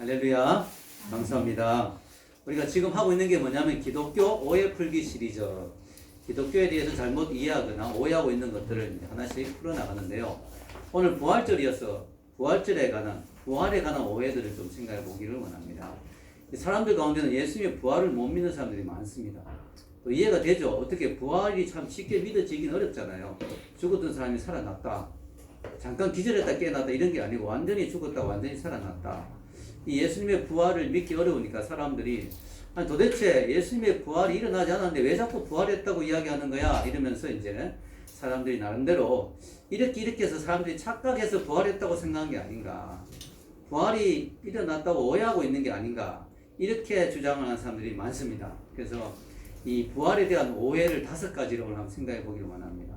할렐루야. 감사합니다. 우리가 지금 하고 있는 게 뭐냐면 기독교 오해 풀기 시리즈. 기독교에 대해서 잘못 이해하거나 오해하고 있는 것들을 하나씩 풀어나가는데요. 오늘 부활절이어서 부활에 관한 오해들을 좀 생각해 보기를 원합니다. 사람들 가운데는 예수님의 부활을 못 믿는 사람들이 많습니다. 또 이해가 되죠? 어떻게 부활이 참 쉽게 믿어지긴 어렵잖아요. 죽었던 사람이 살아났다. 잠깐 기절했다 깨어났다 이런 게 아니고 완전히 죽었다 완전히 살아났다. 이 예수님의 부활을 믿기 어려우니까 사람들이 아니 도대체 예수님의 부활이 일어나지 않았는데 왜 자꾸 부활했다고 이야기하는 거야? 이러면서 이제 사람들이 나름대로 이렇게 해서 사람들이 착각해서 부활했다고 생각한 게 아닌가. 부활이 일어났다고 오해하고 있는 게 아닌가. 이렇게 주장을 하는 사람들이 많습니다. 그래서 이 부활에 대한 오해를 5가지로 한번 생각해 보기를 원합니다.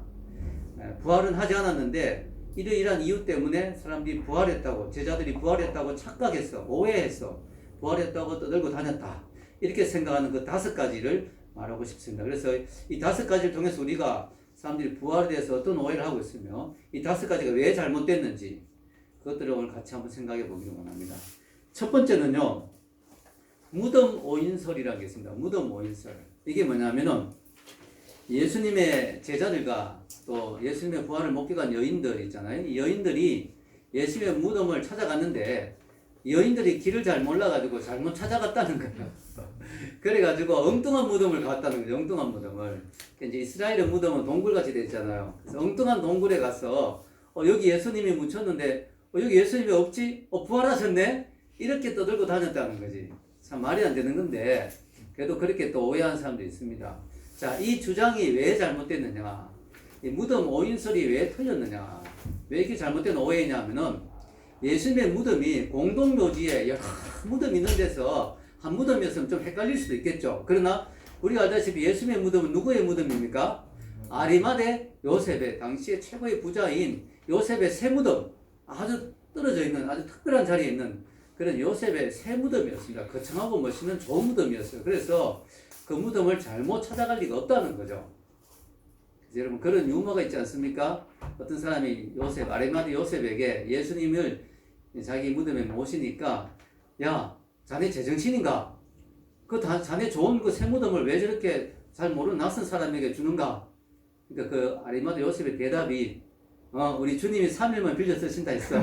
부활은 하지 않았는데 이러이러한 이유 때문에 사람들이 부활했다고, 제자들이 부활했다고 착각했어, 오해했어, 부활했다고 떠들고 다녔다. 이렇게 생각하는 그 5가지를 말하고 싶습니다. 그래서 이 5가지를 통해서 우리가 사람들이 부활에 대해서 어떤 오해를 하고 있으며 이 5가지가 왜 잘못됐는지 그것들을 오늘 같이 한번 생각해 보기를 원합니다. 첫 번째는요, 무덤 오인설이라는 게 있습니다. 무덤 오인설. 이게 뭐냐면은 예수님의 제자들과 또 예수님의 부활을 목격한 여인들 있잖아요. 이 여인들이 예수님의 무덤을 찾아갔는데 여인들이 길을 잘 몰라가지고 잘못 찾아갔다는 거예요. 그래가지고 엉뚱한 무덤을 갔다는 거죠. 엉뚱한 무덤을. 이제 이스라엘의 무덤은 동굴같이 되어 있잖아요. 그래서 엉뚱한 동굴에 가서 여기 예수님이 묻혔는데 여기 예수님이 없지? 부활하셨네? 이렇게 떠들고 다녔다는 거지. 참 말이 안 되는 건데 그래도 그렇게 또 오해하는 사람도 있습니다. 자, 이 주장이 왜 잘못됐느냐? 이 무덤 오인설이 왜 틀렸느냐? 왜 이렇게 잘못된 오해냐 하면은 예수님의 무덤이 공동묘지에 여러 무덤이 있는 데서 한 무덤이었으면 좀 헷갈릴 수도 있겠죠. 그러나 우리가 알다시피 예수님의 무덤은 누구의 무덤입니까? 아리마대 요셉의 당시의 최고의 부자인 요셉의 새 무덤, 아주 떨어져 있는 아주 특별한 자리에 있는 그런 요셉의 새 무덤이었습니다. 거창하고 멋있는 좋은 무덤이었어요. 그래서 그 무덤을 잘못 찾아갈 리가 없다는 거죠. 여러분 그런 유머가 있지 않습니까? 어떤 사람이 아리마대 요셉에게 예수님을 자기 무덤에 모시니까 야, 자네 제정신인가? 자네 좋은 그 새 무덤을 왜 저렇게 잘 모르는 낯선 사람에게 주는가? 그러니까 그 아리마대 요셉의 대답이 우리 주님이 3일만 빌려 쓰신다 했어.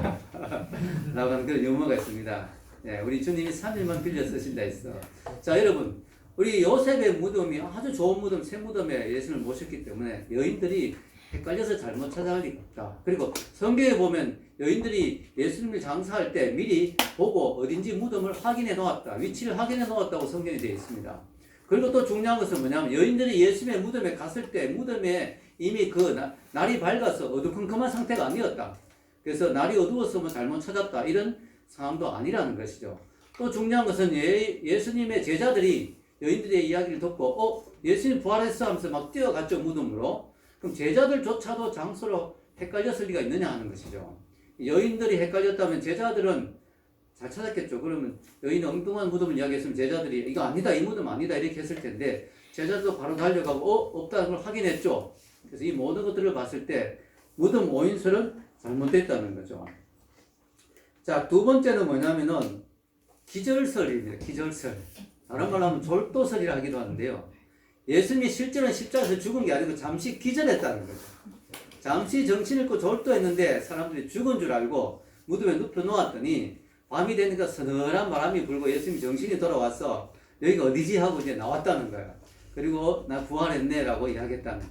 라고 하는 그런 유머가 있습니다. 예, 우리 주님이 3일만 빌려 쓰신다 했어. 자, 여러분, 우리 요셉의 무덤이 아주 좋은 무덤, 새 무덤에 예수님을 모셨기 때문에 여인들이 헷갈려서 잘못 찾아갈 리가 없다. 그리고 성경에 보면 여인들이 예수님을 장사할 때 미리 보고 어딘지 무덤을 확인해 놓았다. 위치를 확인해 놓았다고 성경에 되어 있습니다. 그리고 또 중요한 것은 뭐냐면 여인들이 예수님의 무덤에 갔을 때 무덤에 이미 그 날이 밝아서 어두컴컴한 상태가 아니었다. 그래서 날이 어두웠으면 잘못 찾았다. 이런 상황도 아니라는 것이죠. 또 중요한 것은 예수님의 제자들이 여인들의 이야기를 듣고 예수님 부활했어 하면서 막 뛰어갔죠, 무덤으로. 그럼 제자들조차도 장소로 헷갈렸을 리가 있느냐 하는 것이죠. 여인들이 헷갈렸다면 제자들은 잘 찾았겠죠. 그러면 여인이 엉뚱한 무덤을 이야기했으면 제자들이 이거 아니다, 이 무덤 아니다 이렇게 했을 텐데 제자들도 바로 달려가고 없다는 걸 확인했죠. 그래서 이 모든 것들을 봤을 때 무덤 오인설은 잘못됐다는 거죠. 자, 두 번째는 뭐냐면은 기절설입니다. 기절설. 다른 말로 하면 졸도설이라 하기도 하는데요. 예수님이 실제로는 십자가에서 죽은 게 아니고 잠시 기절했다는 거죠. 잠시 정신을 잃고 졸도했는데 사람들이 죽은 줄 알고 무덤에 눕혀 놓았더니 밤이 되니까 서늘한 바람이 불고 예수님이 정신이 돌아와서 여기가 어디지 하고 이제 나왔다는 거예요. 그리고 나 부활했네 라고 이야기했다는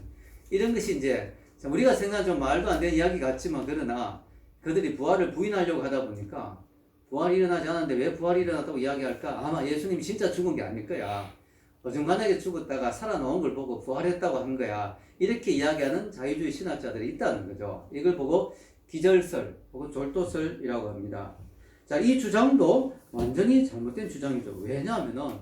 이런 것이 이제 우리가 생각하는 좀 말도 안 되는 이야기 같지만 그러나 그들이 부활을 부인하려고 하다 보니까 부활이 일어나지 않았는데 왜 부활이 일어났다고 이야기할까? 아마 예수님이 진짜 죽은 게 아닐 거야. 어중간하게 죽었다가 살아나온 걸 보고 부활했다고 한 거야. 이렇게 이야기하는 자유주의 신학자들이 있다는 거죠. 이걸 보고 기절설, 혹은 졸도설이라고 합니다. 자, 이 주장도 완전히 잘못된 주장이죠. 왜냐하면은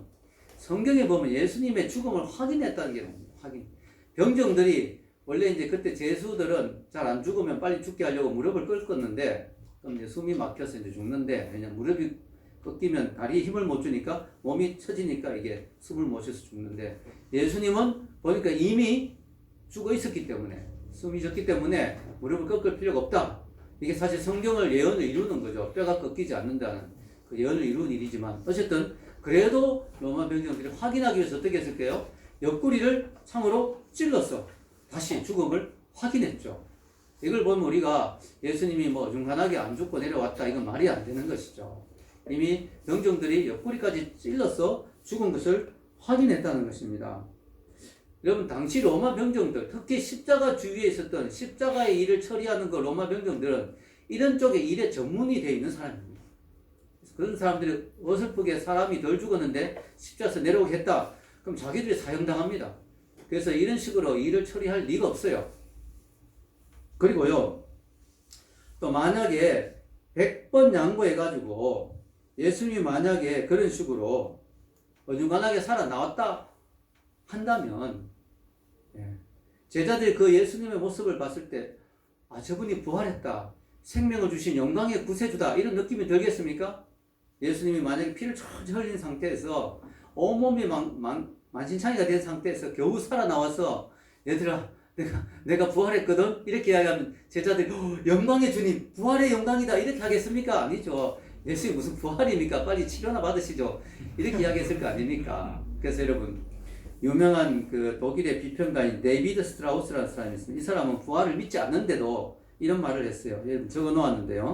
성경에 보면 예수님의 죽음을 확인했다는 게 나옵니다. 확인. 병정들이 원래 이제 그때 제수들은 잘 안 죽으면 빨리 죽게 하려고 무릎을 꿇었는데 그럼 이제 숨이 막혀서 이제 죽는데 왜냐 무릎이 꺾이면 다리에 힘을 못 주니까 몸이 처지니까 이게 숨을 못 쉬어서 죽는데 예수님은 보니까 이미 죽어 있었기 때문에 숨이 졌기 때문에 무릎을 꺾을 필요가 없다. 이게 사실 성경을 예언을 이루는 거죠. 뼈가 꺾이지 않는다는 그 연을 이룬 일이지만 어쨌든 그래도 로마 병정들이 확인하기 위해서 어떻게 했을까요? 옆구리를 창으로 찔렀어. 다시 죽음을 확인했죠. 이걸 보면 우리가 예수님이 뭐 중간하게 안 죽고 내려왔다, 이건 말이 안 되는 것이죠. 이미 병정들이 옆구리까지 찔러서 죽은 것을 확인했다는 것입니다. 여러분, 당시 로마 병정들, 특히 십자가 주위에 있었던 십자가의 일을 처리하는 그 로마 병정들은 이런 쪽에 일에 전문이 되어 있는 사람입니다. 그런 사람들이 어설프게 사람이 덜 죽었는데 십자가에서 내려오게 했다, 그럼 자기들이 사형당합니다. 그래서 이런 식으로 일을 처리할 리가 없어요. 그리고요, 또 만약에 100번 양보해가지고 예수님이 만약에 그런 식으로 어중간하게 살아나왔다 한다면, 제자들이 그 예수님의 모습을 봤을 때, 아, 저분이 부활했다, 생명을 주신 영광의 구세주다, 이런 느낌이 들겠습니까? 예수님이 만약에 피를 철철 흘린 상태에서 온몸이 만신창이가 된 상태에서 겨우 살아나와서, 얘들아, 내가 부활했거든? 이렇게 이야기하면 제자들이 영광의 주님, 부활의 영광이다, 이렇게 하겠습니까? 아니죠. 예수님 무슨 부활입니까? 빨리 치료나 받으시죠. 이렇게 이야기했을 거 아닙니까? 그래서 여러분, 유명한 그 독일의 비평가인 데이비드 스트라우스라는 사람이 있습니다. 이 사람은 부활을 믿지 않는데도 이런 말을 했어요. 여러분, 적어 놓았는데요.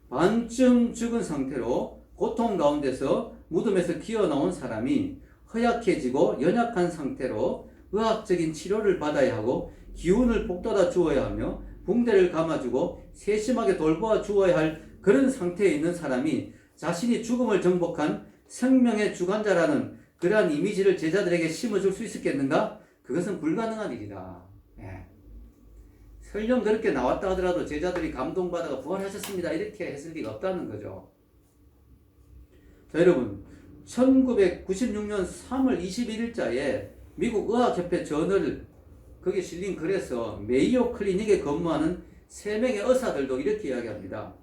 반쯤 죽은 상태로 고통 가운데서 무덤에서 기어 나온 사람이 허약해지고 연약한 상태로 의학적인 치료를 받아야 하고 기운을 북돋아 주어야 하며 붕대를 감아주고 세심하게 돌보아 주어야 할 그런 상태에 있는 사람이 자신이 죽음을 정복한 생명의 주관자라는 그러한 이미지를 제자들에게 심어줄 수 있었겠는가? 그것은 불가능한 일이다. 설령 그렇게 나왔다 하더라도 제자들이 감동받아가 부활하셨습니다, 이렇게 했을 리가 없다는 거죠. 자, 여러분, 1996년 3월 21일자에 미국 의학협회 저널, 거기에 실린 글에서 메이오 클리닉에 근무하는 3명의 의사들도 이렇게 이야기합니다.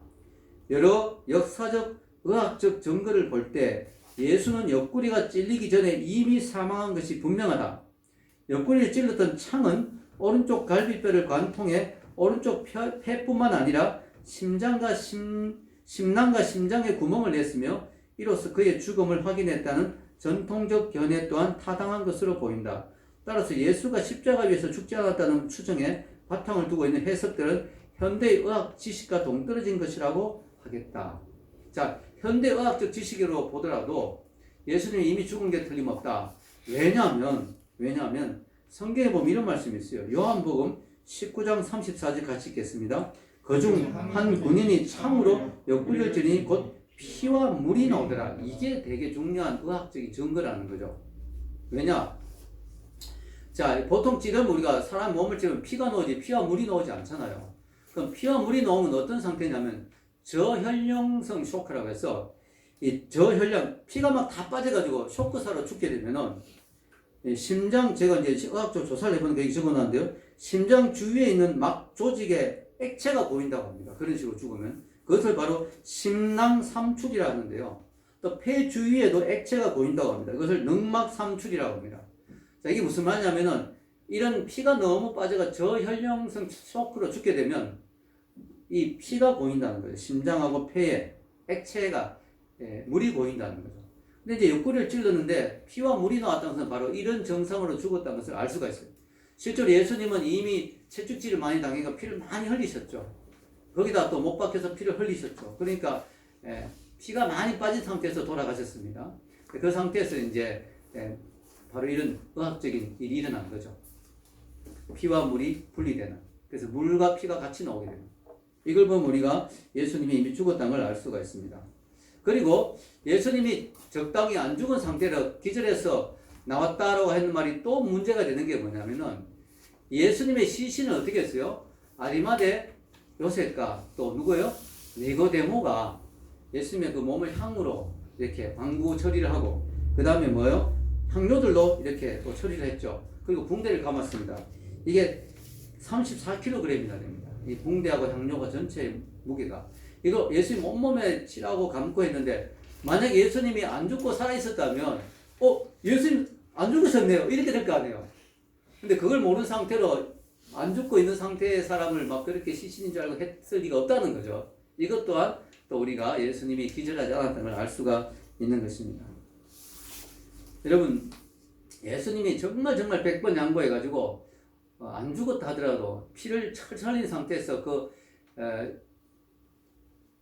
여러 역사적 의학적 증거를 볼 때 예수는 옆구리가 찔리기 전에 이미 사망한 것이 분명하다. 옆구리를 찔렀던 창은 오른쪽 갈비뼈를 관통해 오른쪽 폐뿐만 아니라 심장과 심낭과 심장에 구멍을 냈으며 이로써 그의 죽음을 확인했다는 전통적 견해 또한 타당한 것으로 보인다. 따라서 예수가 십자가 위에서 죽지 않았다는 추정에 바탕을 두고 있는 해석들은 현대의 의학 지식과 동떨어진 것이라고 하겠다. 자, 현대 의학적 지식으로 보더라도 예수님이 이미 죽은 게 틀림없다. 왜냐하면 성경에 보면 이런 말씀이 있어요. 요한복음 19장 34절 같이 읽겠습니다. 그중 한 군인이 창으로 옆구리를 찌르니 곧 피와 물이 나오더라. 이게 되게 중요한 의학적인 증거라는 거죠. 왜냐? 자, 보통 찌르면 우리가 사람 몸을 찌르면 피가 나오지 피와 물이 나오지 않잖아요. 그럼 피와 물이 나오면 어떤 상태냐면 저혈량성 쇼크라고 해서 이 저혈량, 피가 막 다 빠져가지고 쇼크사로 죽게 되면은 심장, 제가 이제 의학적 조사를 해보는 거 여기 적어놨는데요. 심장 주위에 있는 막 조직에 액체가 보인다고 합니다. 그런 식으로 죽으면. 그것을 바로 심낭삼출이라 하는데요. 또 폐 주위에도 액체가 보인다고 합니다. 그것을 늑막삼출이라고 합니다. 자, 이게 무슨 말이냐면은 이런 피가 너무 빠져가 저혈량성 쇼크로 죽게 되면 이 피가 보인다는 거죠. 심장하고 폐에 액체가, 물이 보인다는 거죠. 근데 이제 옆구리를 찔렀는데 피와 물이 나왔다는 것은 바로 이런 증상으로 죽었다는 것을 알 수가 있어요. 실제로 예수님은 이미 채찍질을 많이 당해서 피를 많이 흘리셨죠. 거기다 또 못 박혀서 피를 흘리셨죠. 그러니까 피가 많이 빠진 상태에서 돌아가셨습니다. 그 상태에서 이제 바로 이런 의학적인 일이 일어난 거죠. 피와 물이 분리되는. 그래서 물과 피가 같이 나오게 되는. 이걸 보면 우리가 예수님이 이미 죽었다는 걸 알 수가 있습니다. 그리고 예수님이 적당히 안 죽은 상태로 기절해서 나왔다라고 하는 말이 또 문제가 되는 게 뭐냐면은 예수님의 시신을 어떻게 했어요? 아리마대 요셉과 또 누구예요? 니고데모가 예수님의 그 몸을 향으로 이렇게 방부 처리를 하고 그 다음에 뭐예요? 향료들로 이렇게 또 처리를 했죠. 그리고 붕대를 감았습니다. 이게 34kg이나 됩니다. 이 붕대하고 향료가 전체 무게가. 이거 예수님 온몸에 칠하고 감고 했는데 만약에 예수님이 안 죽고 살아있었다면 예수님 안 죽으셨네요. 이렇게 될 거 아니에요. 근데 그걸 모르는 상태로 안 죽고 있는 상태의 사람을 막 그렇게 시신인 줄 알고 했을 리가 없다는 거죠. 이것 또한 또 우리가 예수님이 기절하지 않았다는 걸 알 수가 있는 것입니다. 여러분, 예수님이 정말 100번 양보해가지고 안 죽었다 하더라도 피를 철철 흘린 상태에서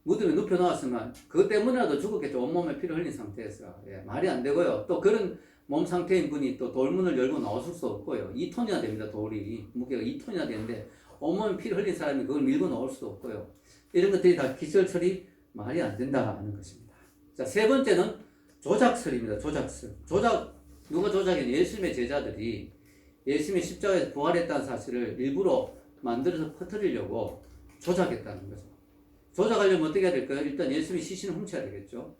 무덤에 눕혀놓았으면 그것 때문이라도 죽었겠죠. 온몸에 피를 흘린 상태에서. 말이 안 되고요. 또 그런 몸 상태인 분이 또 돌문을 열고 나오실 수 없고요. 2톤이나 됩니다. 돌이 무게가 2톤이나 되는데 온몸에 피를 흘린 사람이 그걸 밀고 나올 수도 없고요. 이런 것들이 다 기절설이 말이 안 된다는 것입니다. 자, 세 번째는 조작설입니다. 조작설. 누가 조작했냐? 예수님의 제자들이 예수님이 십자가에서 부활했다는 사실을 일부러 만들어서 퍼뜨리려고 조작했다는 거죠. 조작하려면 어떻게 해야 될까요? 일단 예수님이 시신을 훔쳐야 되겠죠.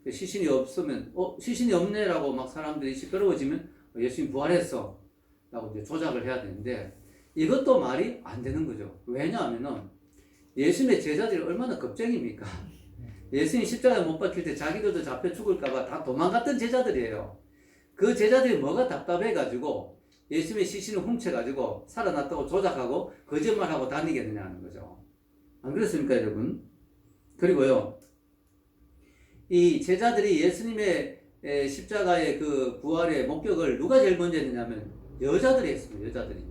시신이 없으면 시신이 없네라고 막 사람들이 시끄러워지면 예수님 부활했어 라고 이제 조작을 해야 되는데 이것도 말이 안 되는 거죠. 왜냐하면은 예수님의 제자들이 얼마나 겁쟁입니까? 예수님 십자가에 못 박힐 때 자기들도 잡혀 죽을까봐 다 도망갔던 제자들이에요. 그 제자들이 뭐가 답답해가지고 예수님의 시신을 훔쳐가지고 살아났다고 조작하고 거짓말하고 다니겠느냐는 거죠. 안 그렇습니까, 여러분? 그리고요, 이 제자들이 예수님의 십자가의 그 부활의 목격을 누가 제일 먼저 했느냐면 여자들이 했습니다. 여자들이.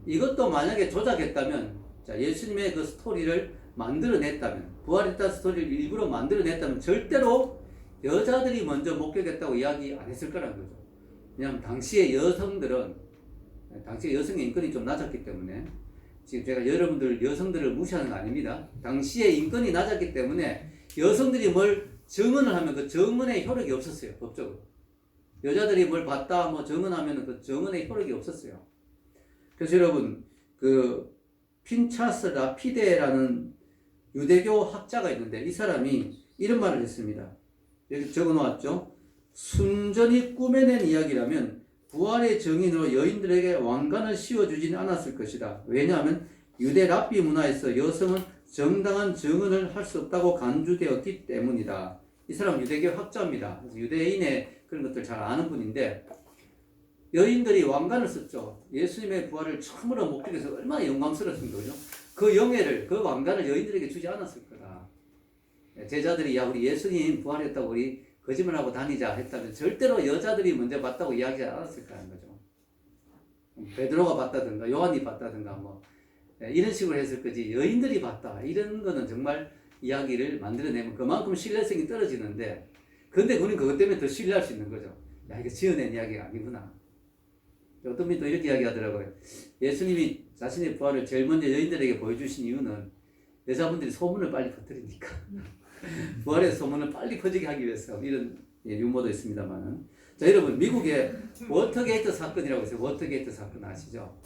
이것도 만약에 조작했다면, 자, 예수님의 그 스토리를 만들어냈다면, 부활했다는 스토리를 일부러 만들어냈다면 절대로 여자들이 먼저 목격했다고 이야기 안 했을 거라는 거죠. 왜냐하면 당시의 여성의 인권이 좀 낮았기 때문에, 지금 제가 여러분들 여성들을 무시하는 거 아닙니다. 당시의 인권이 낮았기 때문에 여성들이 뭘 증언을 하면 그 증언의 효력이 없었어요. 법적으로. 여자들이 뭘 봤다 뭐 증언하면 그 증언의 효력이 없었어요. 그래서 여러분, 그 핀차스 라피데라는 유대교 학자가 있는데 이 사람이 이런 말을 했습니다. 여기 적어 놓았죠. 순전히 꾸며낸 이야기라면 부활의 증인으로 여인들에게 왕관을 씌워주지는 않았을 것이다. 왜냐하면 유대 랍비 문화에서 여성은 정당한 증언을 할 수 없다고 간주되었기 때문이다. 이 사람은 유대교 학자입니다. 그래서 유대인의 그런 것들 잘 아는 분인데 여인들이 왕관을 썼죠. 예수님의 부활을 처음으로 목격해서 얼마나 영광스럽습니까? 그죠? 그 영예를, 그 왕관을 여인들에게 주지 않았을 거다. 제자들이 야 우리 예수님 부활했다고 우리 거짓말하고 다니자 했다면 절대로 여자들이 먼저 봤다고 이야기하지 않았을 거라는 거죠. 베드로가 봤다든가 요한이 봤다든가 뭐 이런 식으로 했을 거지 여인들이 봤다 이런 거는 정말 이야기를 만들어내면 그만큼 신뢰성이 떨어지는데 근데 우리는 그것 때문에 더 신뢰할 수 있는 거죠. 야 이게 지어낸 이야기가 아니구나. 어떤 분이 또 이렇게 이야기하더라고요. 예수님이 자신의 부활을 제일 먼저 여인들에게 보여주신 이유는 여자분들이 소문을 빨리 퍼뜨리니까 부활의 소문을 빨리 퍼지게 하기 위해서 이런 유머도 있습니다만은 자 여러분 미국의 워터게이트 사건이라고 해서 워터게이트 사건 아시죠?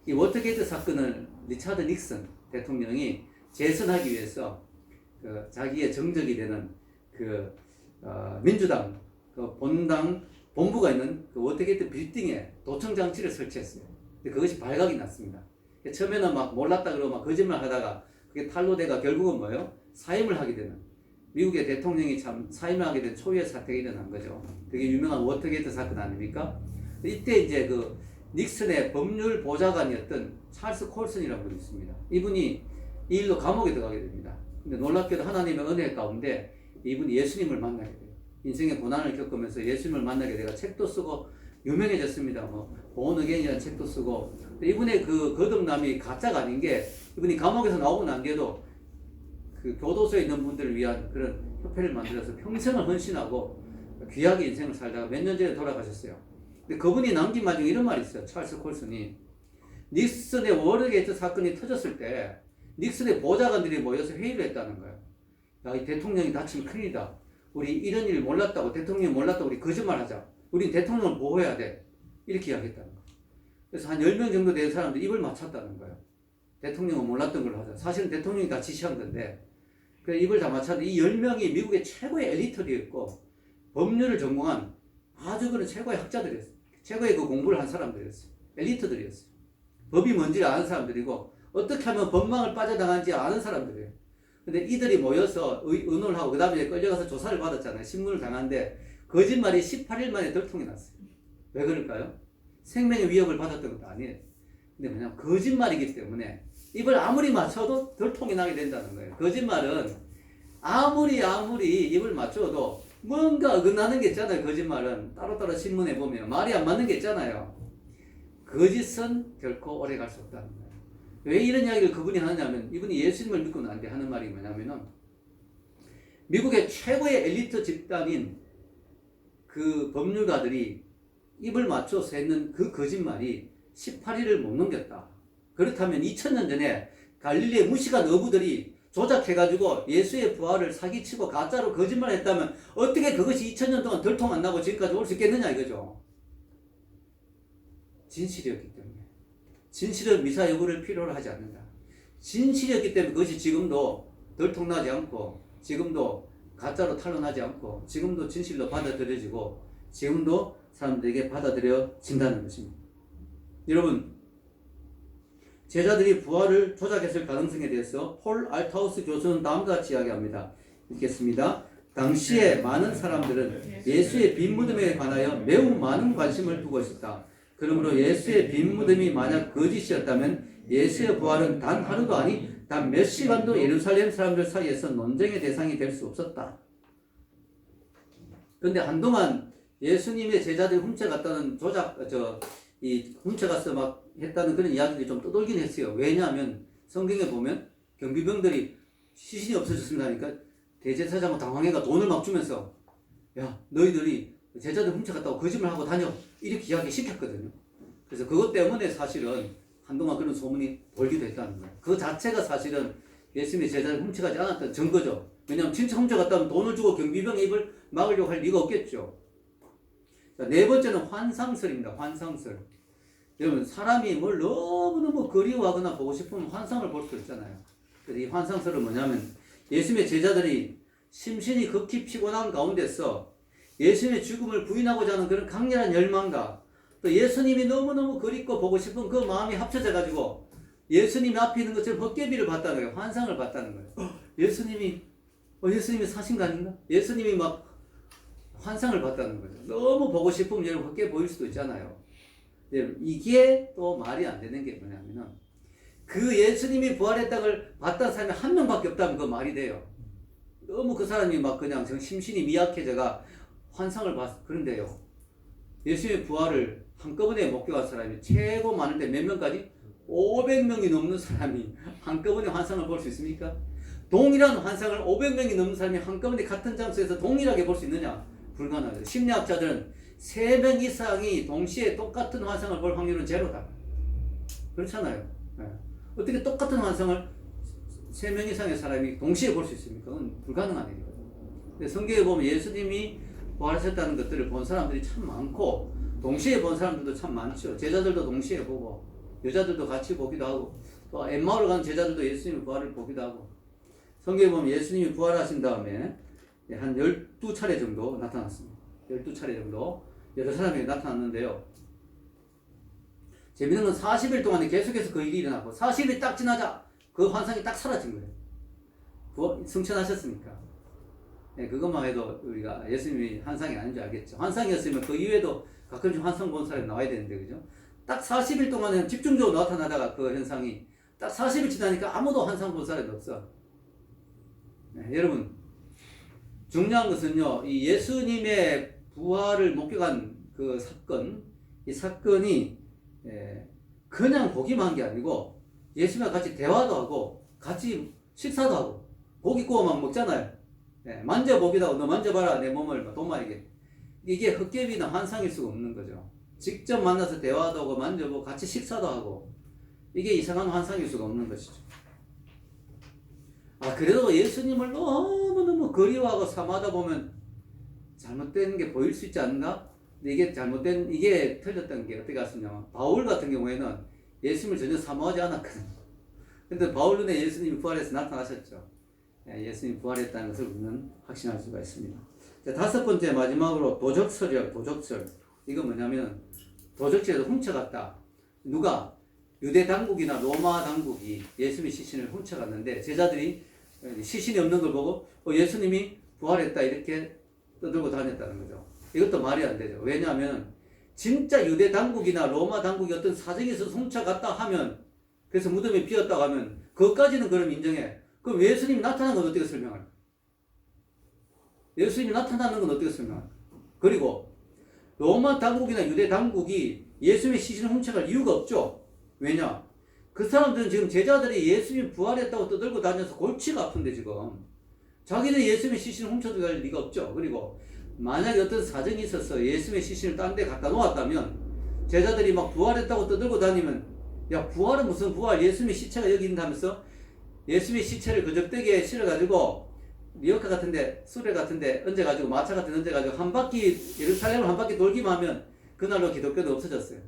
이 워터게이트 사건을 리차드 닉슨 대통령이 재선하기 위해서 그 자기의 정적이 되는 민주당 본부가 있는 그 워터게이트 빌딩에 도청 장치를 설치했어요. 근데 그것이 발각이 났습니다. 처음에는 막 몰랐다 그러고 막 거짓말 하다가 그게 탄로대가 결국은 뭐예요? 사임을 하게 되는 미국의 대통령이 참 사임을 하게 된 초유의 사태가 일어난 거죠. 그게 유명한 워터게이트 사건 아닙니까? 이때 이제 그 닉슨의 법률 보좌관이었던 찰스 콜슨이라는 분이 있습니다. 이분이 이 일로 감옥에 들어가게 됩니다. 근데 놀랍게도 하나님의 은혜 가운데 이분이 예수님을 만나게 돼요. 인생의 고난을 겪으면서 예수님을 만나게 돼가 책도 쓰고 유명해졌습니다. 뭐 born again이라는 책도 쓰고 이분의 그 거듭남이 가짜가 아닌 게 이분이 감옥에서 나오고 난 뒤에도 그 교도소에 있는 분들을 위한 그런 협회를 만들어서 평생을 헌신하고 귀하게 인생을 살다가 몇 년 전에 돌아가셨어요. 근데 그분이 남긴 말 중에 이런 말이 있어요. 찰스 콜슨이 닉슨의 워터게이트 사건이 터졌을 때 닉슨의 보좌관들이 모여서 회의를 했다는 거예요. 야, 이 대통령이 다치면 큰일이다. 우리 이런 일 몰랐다고 대통령이 몰랐다고 우리 거짓말하자. 우린 대통령을 보호해야 돼. 이렇게 이야기했다는 거예요. 그래서 한 10명 정도 된 사람들이 입을 맞췄다는 거예요. 대통령은 몰랐던 걸로 하자. 사실은 대통령이 다 지시한 건데 그래서 입을 다 맞췄는데 이 10명이 미국의 최고의 엘리트들이었고 법률을 전공한 아주 그런 최고의 학자들이었어요. 최고의 그 공부를 한 사람들이었어요. 엘리트들이었어요. 법이 뭔지를 아는 사람들이고 어떻게 하면 법망을 빠져나가는지 아는 사람들이에요. 근데 이들이 모여서 의논을 하고 그 다음에 끌려가서 조사를 받았잖아요. 신문을 당하는데 거짓말이 18일 만에 들통이 났어요. 왜 그럴까요? 생명의 위협을 받았던 것도 아니에요. 근데 뭐냐면 거짓말이기 때문에 입을 아무리 맞춰도 들통이 나게 된다는 거예요. 거짓말은 아무리 입을 맞춰도 뭔가 어긋나는 게 있잖아요. 거짓말은 따로따로 신문에 보면 말이 안 맞는 게 있잖아요. 거짓은 결코 오래 갈 수 없다는 거예요. 왜 이런 이야기를 그분이 하냐면 이분이 예수님을 믿고 나한테 하는 말이 뭐냐면은 미국의 최고의 엘리트 집단인 그 법률가들이 입을 맞춰서 했는 그 거짓말이 18일을 못 넘겼다. 그렇다면 2000년 전에 갈릴리의 무식한 어부들이 조작해가지고 예수의 부활을 사기치고 가짜로 거짓말했다면 어떻게 그것이 2000년 동안 덜통 안 나고 지금까지 올 수 있겠느냐 이거죠. 진실이었기 때문에. 진실은 미사 여부를 필요로 하지 않는다. 진실이었기 때문에 그것이 지금도 덜통나지 않고 지금도 가짜로 탄로나지 않고 지금도 진실로 받아들여지고 지금도 사람들에게 받아들여진다는 것입니다. 여러분, 제자들이 부활을 조작했을 가능성에 대해서 폴 알타우스 교수는 다음과 같이 이야기합니다. 읽겠습니다. 당시에 많은 사람들은 예수의 빈 무덤에 관하여 매우 많은 관심을 두고 있었다. 그러므로 예수의 빈 무덤이 만약 거짓이었다면 예수의 부활은 단 하루도 아니 단 몇 시간도 예루살렘 사람들 사이에서 논쟁의 대상이 될 수 없었다. 그런데 한동안 예수님의 제자들이 훔쳐갔다는 훔쳐가서 막 했다는 그런 이야기들이 좀 떠돌긴 했어요. 왜냐하면 성경에 보면 경비병들이 시신이 없어졌습니다니까 대제사장은 당황해가 돈을 막 주면서 야 너희들이 제자들 훔쳐갔다고 거짓말하고 다녀 이렇게 이야기 시켰거든요. 그래서 그것 때문에 사실은 한동안 그런 소문이 돌기도 했다는 거예요. 그 자체가 사실은 예수님의 제자를 훔쳐가지 않았던 증거죠. 왜냐하면 진짜 훔쳐갔다면 돈을 주고 경비병의 입을 막으려고 할 리가 없겠죠. 자, 네 번째는 환상설입니다. 환상설. 여러분 사람이 뭘 너무너무 그리워하거나 보고 싶으면 환상을 볼 수 있잖아요. 그래서 이 환상설은 뭐냐면 예수님의 제자들이 심신이 극히 피곤한 가운데서 예수님의 죽음을 부인하고자 하는 그런 강렬한 열망과 또 예수님이 너무너무 그립고 보고 싶은 그 마음이 합쳐져 가지고 예수님 앞에 있는 것처럼 헛개비를 봤다는 거예요. 환상을 봤다는 거예요. 예수님이 사신 거 아닌가? 예수님이 막 환상을 봤다는 거죠. 너무 보고 싶으면 여러분 헛개 보일 수도 있잖아요. 이게 또 말이 안 되는 게 뭐냐면은 그 예수님이 부활했다를 봤다는 사람이 한 명밖에 없다면 그 말이 돼요. 너무 그 사람이 막 그냥 심신이 미약해져가 환상을 봤어. 그런데요. 예수님의 부활을 한꺼번에 목격한 사람이 최고 많은데 몇 명까지? 500명이 넘는 사람이 한꺼번에 환상을 볼 수 있습니까? 동일한 환상을 500명이 넘는 사람이 한꺼번에 같은 장소에서 동일하게 볼 수 있느냐? 불가능하죠. 심리학자들은 3명 이상이 동시에 똑같은 환상을 볼 확률은 제로다. 그렇잖아요. 네. 어떻게 똑같은 환상을 3명 이상의 사람이 동시에 볼 수 있습니까? 그건 불가능한 일이거든요. 근데 성경에 보면 예수님이 부활하셨다는 것들을 본 사람들이 참 많고 동시에 본 사람들도 참 많죠. 제자들도 동시에 보고 여자들도 같이 보기도 하고 또 엠마오를 간 제자들도 예수님의 부활을 보기도 하고 성경에 보면 예수님이 부활하신 다음에 한 12차례 정도 나타났습니다. 12차례 정도 여러 사람이 나타났는데요. 재밌는 건 40일 동안에 계속해서 그 일이 일어나고 40일 딱 지나자 그 환상이 딱 사라진 거예요. 승천하셨으니까. 네, 그것만 해도 우리가 예수님이 환상이 아닌 줄 알겠죠. 환상이었으면 그 이외에도 가끔씩 환상 본 사람이 나와야 되는데, 그죠? 딱 40일 동안은 집중적으로 나타나다가 그 현상이 딱 40일 지나니까 아무도 환상 본 사람이 없어. 네, 여러분, 중요한 것은요, 이 예수님의 부활을 목격한 그 사건, 이 사건이 그냥 보기만 한 게 아니고 예수님과 같이 대화도 하고 같이 식사도 하고 고기 구워 막 먹잖아요. 만져보기도 하고 너 만져봐라 내 몸을 도마에게. 이게 헛개비나 환상일 수가 없는 거죠. 직접 만나서 대화도 하고 만져보고 같이 식사도 하고 이게 이상한 환상일 수가 없는 것이죠. 그래도 예수님을 너무너무 그리워하고 삼하다 보면 잘못된 게 보일 수 있지 않나? 근데 이게 틀렸던 게 어떻게 갔었냐면 바울 같은 경우에는 예수님을 전혀 사모하지 않았거든요. 근데 바울 눈에 예수님이 부활해서 나타나셨죠. 예수님이 부활했다는 것을 우리는 확신할 수가 있습니다. 자, 5번째 마지막으로 도적설이에요. 도적설. 이거 뭐냐면 도적질에서 훔쳐갔다. 누가? 유대 당국이나 로마 당국이 예수님의 시신을 훔쳐갔는데 제자들이 시신이 없는 걸 보고 예수님이 부활했다 이렇게 떠들고 다녔다는 거죠. 이것도 말이 안 되죠. 왜냐하면 진짜 유대 당국이나 로마 당국이 어떤 사정이 있어서 훔쳐갔다 하면 그래서 무덤이 비었다고 하면 그것까지는 그럼 인정해. 그럼 예수님이 나타난 건 어떻게 설명할까? 예수님이 나타나는 건 어떻게 설명할까? 그리고 로마 당국이나 유대 당국이 예수님의 시신을 훔쳐갈 이유가 없죠. 왜냐? 그 사람들은 지금 제자들이 예수님 부활했다고 떠들고 다녀서 골치가 아픈데 지금 자기들이 예수님의 시신을 훔쳐갈 리가 없죠. 그리고 만약에 어떤 사정이 있어서 예수님의 시신을 딴 데 갖다 놓았다면 제자들이 막 부활했다고 떠들고 다니면 야 부활은 무슨 부활, 예수님의 시체가 여기 있다면서 예수님의 시체를 그적대기에 실어가지고 리어카 같은데 수레 같은데 얹어가지고 마차 같은 데 얹어가지고 한 바퀴 예루살렘을 한 바퀴 돌기만 하면 그날로 기독교는 없어졌어요.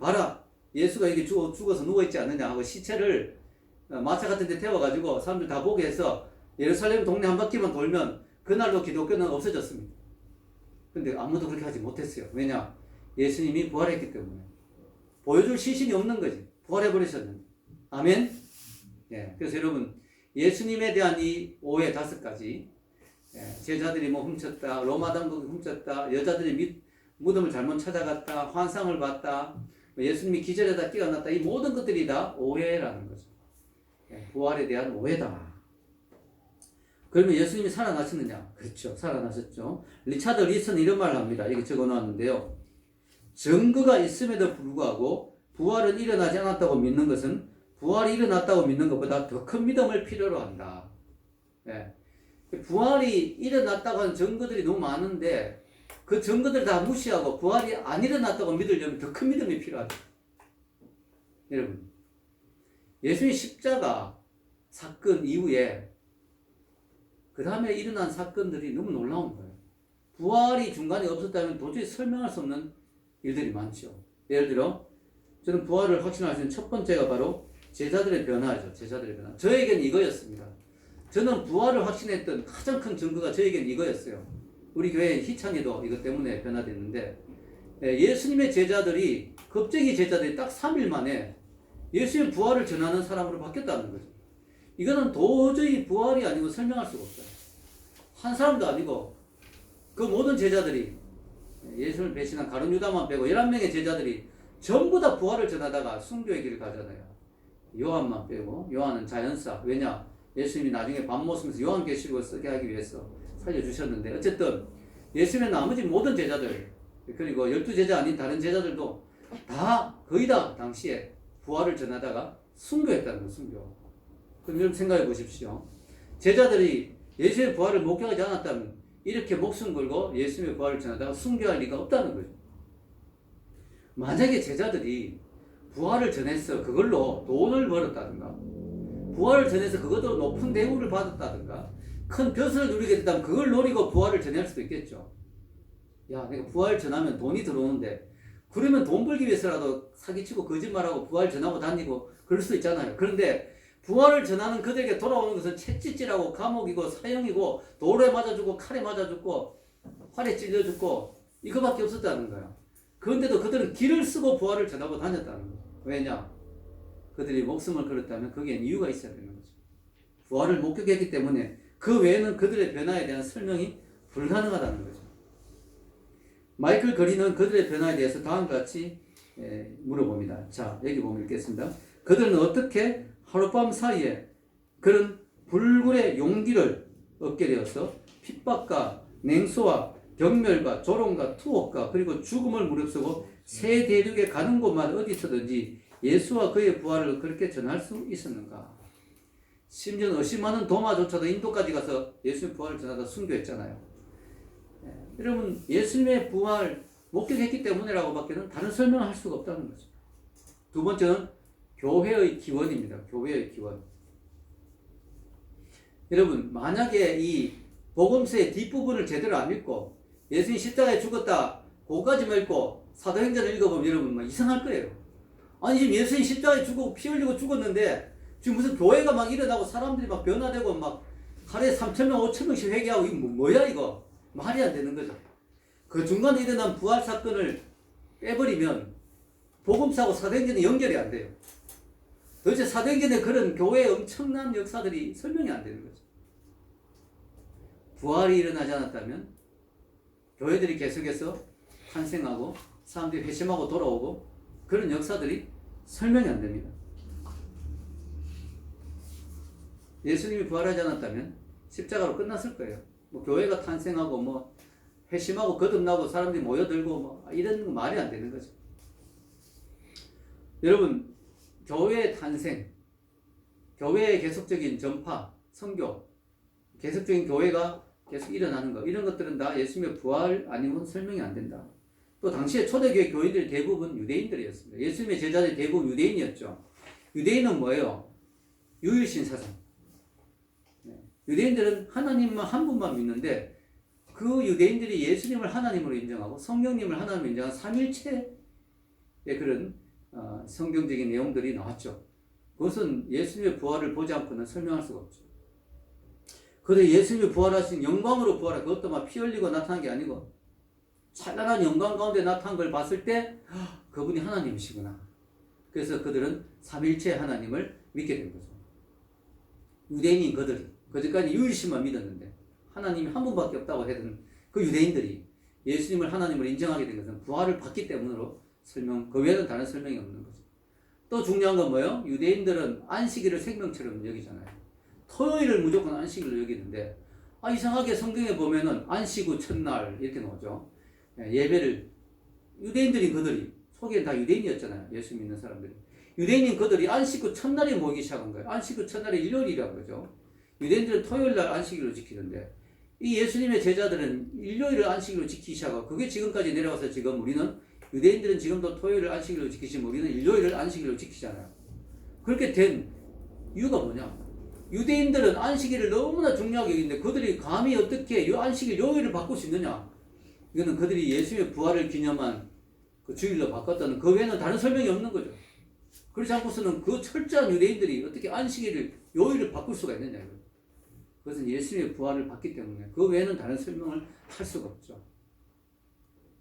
봐라 예수가 여기 죽어서 누워있지 않느냐 하고 시체를 마차 같은 데 태워가지고 사람들 다 보게 해서 예루살렘 동네 한 바퀴만 돌면 그날로 기독교는 없어졌습니다. 근데 아무도 그렇게 하지 못했어요. 왜냐? 예수님이 부활했기 때문에. 보여줄 시신이 없는 거지. 부활해버리셨는데. 아멘? 예. 그래서 여러분, 예수님에 대한 이 오해 5가지. 예. 제자들이 뭐 훔쳤다, 로마 당국이 훔쳤다, 여자들이 무덤을 잘못 찾아갔다, 환상을 봤다, 예수님이 기절에다 깨어났다. 이 모든 것들이 다 오해라는 거죠. 예. 부활에 대한 오해다. 그러면 예수님이 살아나셨느냐? 그렇죠. 살아나셨죠. 리차드 리스는 이런 말을 합니다. 여기 적어 놨는데요. 증거가 있음에도 불구하고 부활은 일어나지 않았다고 믿는 것은 부활이 일어났다고 믿는 것보다 더 큰 믿음을 필요로 한다. 예. 부활이 일어났다고 하는 증거들이 너무 많은데 그 증거들 다 무시하고 부활이 안 일어났다고 믿으려면 더 큰 믿음이 필요하다. 여러분, 예수의 십자가 사건 이후에 그 다음에 일어난 사건들이 너무 놀라운 거예요. 부활이 중간에 없었다면 도저히 설명할 수 없는 일들이 많죠. 예를 들어 저는 부활을 확신할 수 있는 첫 번째가 바로 제자들의 변화죠. 제자들의 변화. 저에겐 이거였습니다. 저는 부활을 확신했던 가장 큰 증거가 저에겐 이거였어요. 우리 교회 희창에도 이것 때문에 변화됐는데 예수님의 제자들이 갑자기 제자들이 딱 3일 만에 예수님 부활을 전하는 사람으로 바뀌었다는 거죠. 이거는 도저히 부활이 아니고 설명할 수가 없어요. 한 사람도 아니고 그 모든 제자들이 예수를 배신한 가룟 유다만 빼고 11명의 제자들이 전부 다 부활을 전하다가 순교의 길을 가잖아요. 요한만 빼고 요한은 자연사. 왜냐? 예수님이 나중에 밤못 쓰면서 요한계시록을 쓰게 하기 위해서 살려주셨는데 어쨌든 예수님의 나머지 모든 제자들 그리고 12제자 아닌 다른 제자들도 다 거의 다 당시에 부활을 전하다가 순교했다는 거예요. 순교. 그럼 여러분 생각해 보십시오. 제자들이 예수의 부활을 목격하지 않았다면 이렇게 목숨 걸고 예수님의 부활을 전하다가 순교할 리가 없다는 거죠. 만약에 제자들이 부활을 전해서 그걸로 돈을 벌었다든가 부활을 전해서 그것으로 높은 대우를 받았다든가 큰 벼슬을 누리게 됐다면 그걸 노리고 부활을 전할 수도 있겠죠. 야, 내가 부활 전하면 돈이 들어오는데 그러면 돈 벌기 위해서라도 사기치고 거짓말하고 부활 전하고 다니고 그럴 수 있잖아요. 그런데 부활을 전하는 그들에게 돌아오는 것은 채찍질하고 감옥이고 사형이고 돌에 맞아 죽고 칼에 맞아 죽고 활에 찔려 죽고 이거밖에 없었다는 거야. 그런데도 그들은 길을 쓰고 부활을 전하고 다녔다는 거야. 왜냐? 그들이 목숨을 걸었다면 거기엔 이유가 있어야 되는 거죠. 부활을 목격했기 때문에 그 외에는 그들의 변화에 대한 설명이 불가능하다는 거죠. 마이클 거리는 그들의 변화에 대해서 다음과 같이 물어봅니다. 자, 여기 보면 읽겠습니다. 그들은 어떻게 하룻밤 사이에 그런 불굴의 용기를 얻게 되어서 핍박과 냉소와 경멸과 조롱과 투옥과 그리고 죽음을 무릅쓰고 새 대륙에 가는 곳만 어디서든지 예수와 그의 부활을 그렇게 전할 수 있었는가? 심지어 의심하는 도마조차도 인도까지 가서 예수의 부활을 전하다 순교했잖아요. 여러분, 예수님의 부활 목격했기 때문이라고 밖에는 다른 설명을 할 수가 없다는 거죠. 두 번째는 교회의 기원입니다. 교회의 기원. 여러분, 만약에 이 복음서의 뒷부분을 제대로 안 읽고 예수님 십자가에 죽었다 그거까지만 읽고 사도행전을 읽어보면 여러분 막 이상할 거예요. 아니 지금 예수님 십자가에 죽고 피 흘리고 죽었는데 지금 무슨 교회가 막 일어나고 사람들이 막 변화되고 막 하루에 3,000명 5,000명씩 회개하고 이거 뭐야 이거. 말이 안 되는 거죠. 그 중간에 일어난 부활 사건을 빼버리면 복음서하고 사도행전이 연결이 안 돼요. 도대체 사도행전에 그런 교회의 엄청난 역사들이 설명이 안 되는 거죠. 부활이 일어나지 않았다면 교회들이 계속해서 탄생하고 사람들이 회심하고 돌아오고 그런 역사들이 설명이 안 됩니다. 예수님이 부활하지 않았다면 십자가로 끝났을 거예요. 뭐 교회가 탄생하고 뭐 회심하고 거듭나고 사람들이 모여들고 뭐 이런 거 말이 안 되는 거죠. 여러분, 교회의 탄생, 교회의 계속적인 전파, 선교, 계속적인 교회가 계속 일어나는 거, 이런 것들은 다 예수님의 부활 아니면 설명이 안 된다. 또 당시에 초대교회 교인들 대부분 유대인들이었습니다. 예수님의 제자들이 대부분 유대인이었죠. 유대인은 뭐예요? 유일신 사상. 유대인들은 하나님만 한 분만 믿는데 그 유대인들이 예수님을 하나님으로 인정하고 성령님을 하나님으로 인정한 삼일체의 그런 성경적인 내용들이 나왔죠. 그것은 예수님의 부활을 보지 않고는 설명할 수가 없죠. 그런데 예수님이 부활하신 영광으로 부활한 그것도 막 피 흘리고 나타난 게 아니고 찬란한 영광 가운데 나타난 걸 봤을 때 그분이 하나님이시구나. 그래서 그들은 삼일체 하나님을 믿게 된 거죠. 유대인인 그들이 그전까지 유일신만 믿었는데 하나님이 한 분밖에 없다고 하던 그 유대인들이 예수님을 하나님으로 인정하게 된 것은 부활을 받기 때문으로 그 외에는 다른 설명이 없는 거죠. 또 중요한 건 뭐예요? 유대인들은 안식일을 생명처럼 여기잖아요. 토요일을 무조건 안식일로 여기는데 이상하게 성경에 보면은 안식 후 첫날 이렇게 나오죠. 예배를 유대인들이 그들이 속에는 다 유대인이었잖아요. 예수 믿는 사람들이. 유대인인 그들이 안식 후 첫날에 모이기 시작한 거예요. 안식 후 첫날이 일요일이라고 그러죠. 유대인들은 토요일날 안식일로 지키는데 이 예수님의 제자들은 일요일을 안식일로 지키기 시작하고 그게 지금까지 내려와서 지금 우리는 유대인들은 지금도 토요일을 안식일로 지키시면 우리는 일요일을 안식일로 지키잖아요. 그렇게 된 이유가 뭐냐? 유대인들은 안식일을 너무나 중요하게 여기는데 그들이 감히 어떻게 이 안식일 요일을 바꿀 수 있느냐? 이거는 그들이 예수님의 부활을 기념한 그 주일로 바꿨다는 그 외에는 다른 설명이 없는 거죠. 그렇지 않고서는 그 철저한 유대인들이 어떻게 안식일을 요일을 바꿀 수가 있느냐? 그것은 예수님의 부활을 받기 때문에 그 외에는 다른 설명을 할 수가 없죠.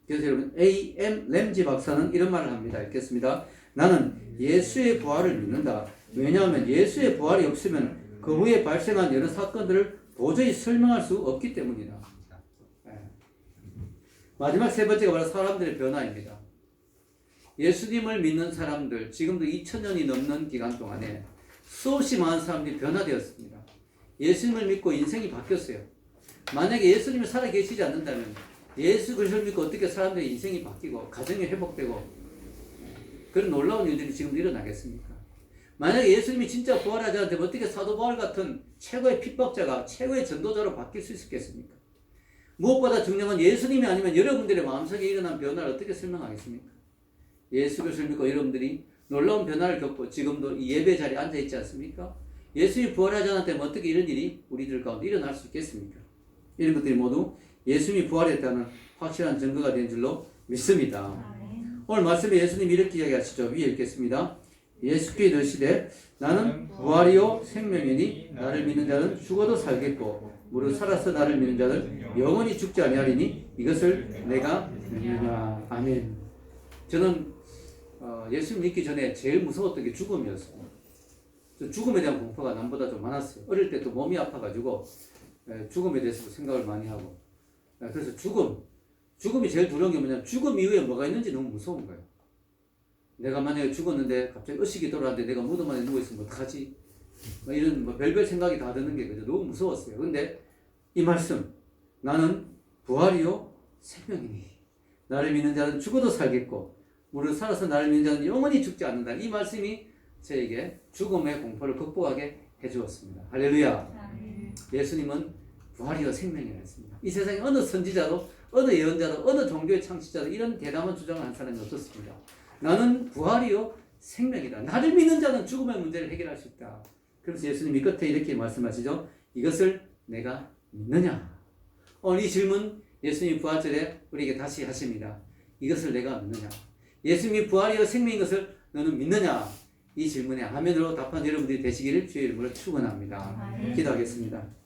그래서 여러분 A.M. 램지 박사는 이런 말을 합니다. 읽겠습니다. 나는 예수의 부활을 믿는다. 왜냐하면 예수의 부활이 없으면 그 후에 발생한 여러 사건들을 도저히 설명할 수 없기 때문이다. 마지막 세 번째가 바로 사람들의 변화입니다. 예수님을 믿는 사람들, 지금도 2000년이 넘는 기간 동안에 수없이 많은 사람들이 변화되었습니다. 예수님을 믿고 인생이 바뀌었어요. 만약에 예수님이 살아계시지 않는다면 예수 그리스도를 믿고 어떻게 사람들의 인생이 바뀌고 가정이 회복되고 그런 놀라운 일들이 지금 일어나겠습니까? 만약에 예수님이 진짜 부활하지 않는다면 어떻게 사도 바울 같은 최고의 핍박자가 최고의 전도자로 바뀔 수 있었겠습니까? 무엇보다 중요한 건 예수님이 아니면 여러분들의 마음속에 일어난 변화를 어떻게 설명하겠습니까? 예수 그리스도를 믿고 여러분들이 놀라운 변화를 겪고 지금도 이 예배 자리에 앉아있지 않습니까? 예수님이 부활하지 않았다면 어떻게 이런 일이 우리들 가운데 일어날 수 있겠습니까? 이런 것들이 모두 예수님이 부활했다는 확실한 증거가 된 줄로 믿습니다. 오늘 말씀에 예수님이 이렇게 이야기하시죠. 위에 읽겠습니다. 예수께 이르시되 나는 부활이요 생명이니 나를 믿는 자는 죽어도 살겠고 무릇 살아서 나를 믿는 자는 영원히 죽지 아니하리니 이것을 내가 믿느냐. 아멘. 저는 예수 믿기 전에 제일 무서웠던 게 죽음이었어요. 죽음에 대한 공포가 남보다 좀 많았어요. 어릴 때 또 몸이 아파가지고 죽음에 대해서 생각을 많이 하고 그래서 죽음이 제일 두려운 게 뭐냐면 죽음 이후에 뭐가 있는지 너무 무서운 거예요. 내가 만약에 죽었는데 갑자기 의식이 돌아왔는데 내가 무덤 안에 누워있으면 어떡하지? 이런 별별 생각이 다 드는 게 그죠. 너무 무서웠어요. 근데 이 말씀 나는 부활이요 생명이니 나를 믿는 자는 죽어도 살겠고 무릇 살아서 나를 믿는 자는 영원히 죽지 않는다. 이 말씀이 저에게 죽음의 공포를 극복하게 해주었습니다. 할렐루야. 예수님은 부활이요 생명이라 했습니다. 이 세상에 어느 선지자도 어느 예언자도 어느 종교의 창시자도 이런 대담한 주장을 한 사람이 없었습니다. 나는 부활이요 생명이다. 나를 믿는 자는 죽음의 문제를 해결할 수 있다. 그래서 예수님이 끝에 이렇게 말씀하시죠. 이것을 내가 믿느냐. 오늘 이 질문 예수님이 부활절에 우리에게 다시 하십니다. 이것을 내가 믿느냐. 예수님이 부활이요 생명인 것을 너는 믿느냐. 이 질문에 아멘으로 답한 여러분들이 되시기를 주의 이름으로 축원합니다. 기도하겠습니다.